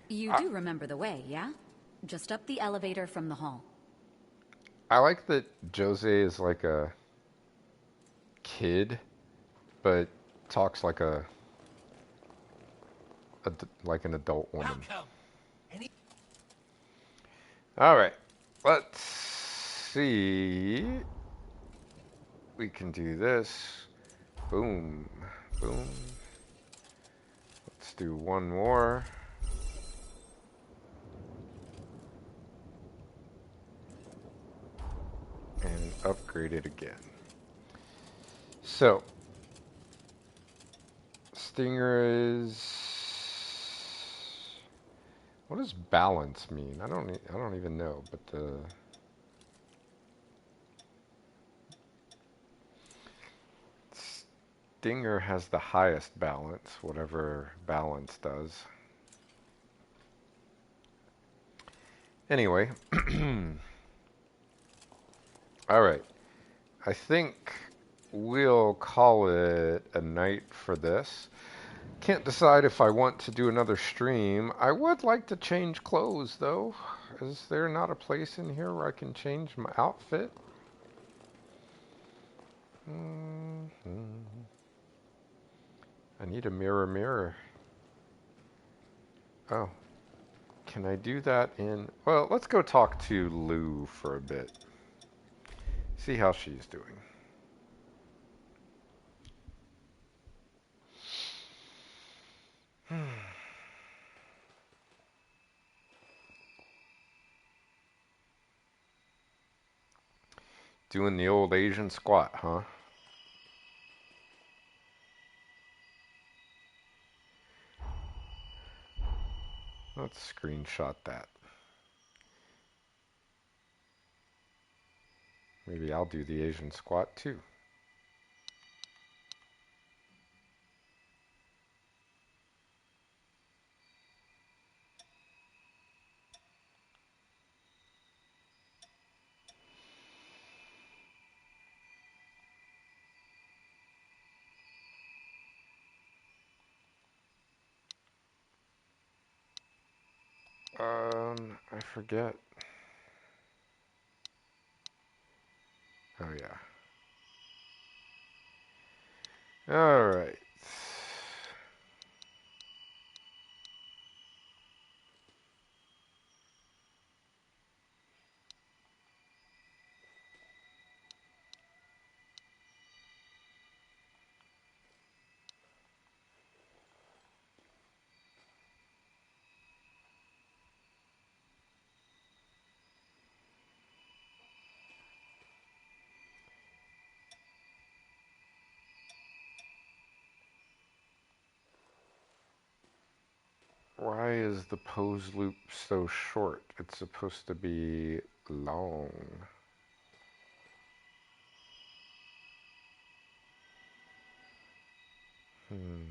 You do remember the way, yeah? Just up the elevator from the hall. I like that Jose is like a kid, but talks like like an adult woman. All right, let's see. We can do this. Boom, boom. Let's do one more. And upgrade it again. So, Stinger is. What does balance mean? I don't even know. But Stinger has the highest balance, whatever balance does. Anyway. All right. I think we'll call it a night for this. Can't decide if I want to do another stream. I would like to change clothes, though. Is there not a place in here where I can change my outfit? I need a mirror. Oh. Can I do that in... Well, let's go talk to Lou for a bit. See how she's doing. Doing the old Asian squat, huh? Let's screenshot that. Maybe I'll do the Asian squat too. I forget. Oh, yeah. All right. Why is the pose loop so short? It's supposed to be long. Hmm.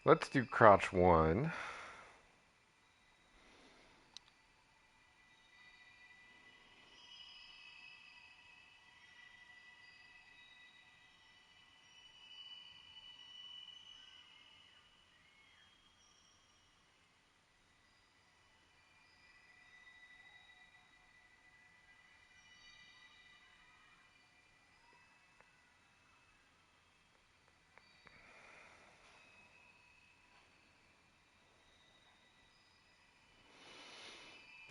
Let's do crouch 1.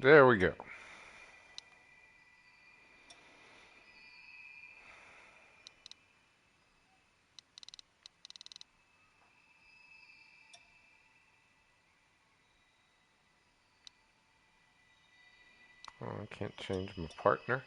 There we go. Oh, I can't change my partner.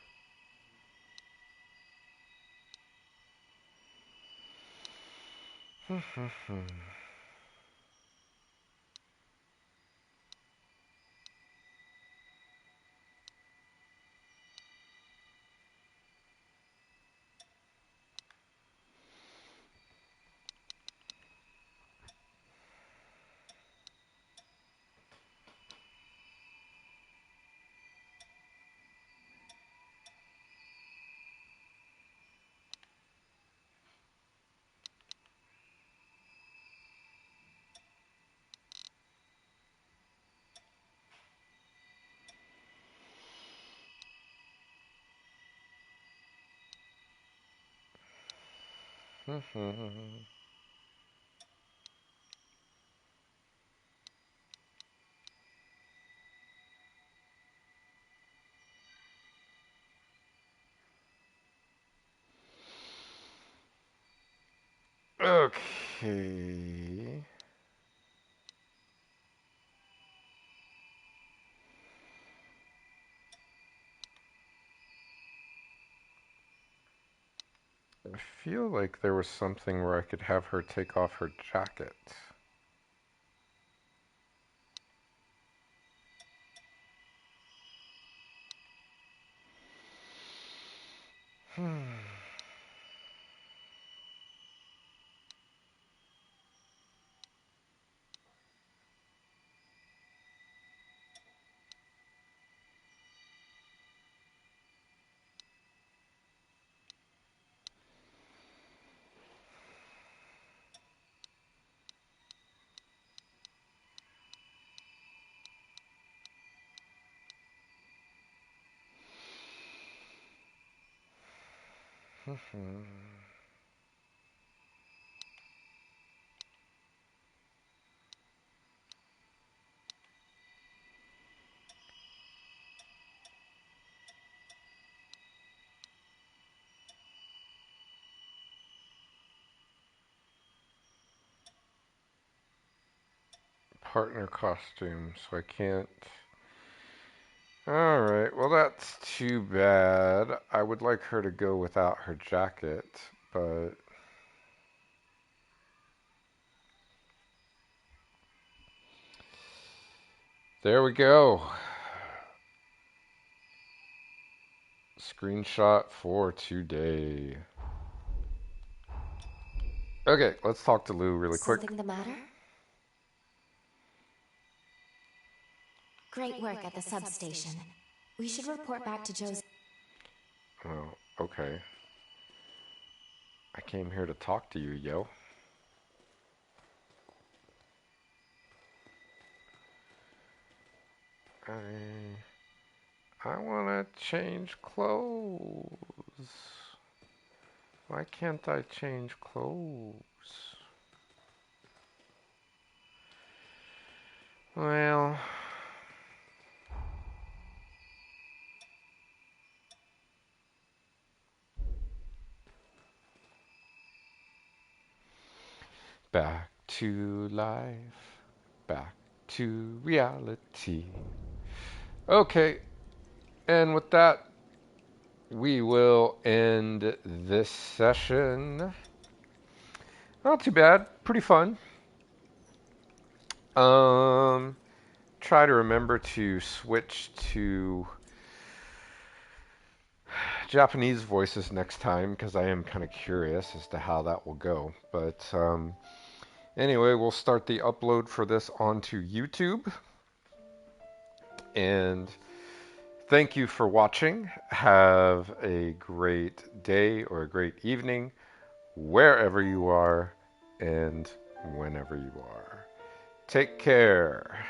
Okay. I feel like there was something where I could have her take off her jacket. Partner costume, so I can't. Alright, well that's too bad. I would like her to go without her jacket, but There we go. Screenshot for today. Okay, let's talk to Lou really quick. Something the matter? Great work at the substation. We should report back to Joe's. Oh, okay. I came here to talk to you, yo. I want to change clothes. Why can't I change clothes? Well, back to life, back to reality. Okay, and with that, we will end this session. Not too bad, pretty fun. Try to remember to switch to Japanese voices next time, because I am kind of curious as to how that will go. But anyway, we'll start the upload for this onto YouTube. And thank you for watching. Have a great day or a great evening, wherever you are and whenever you are. Take care.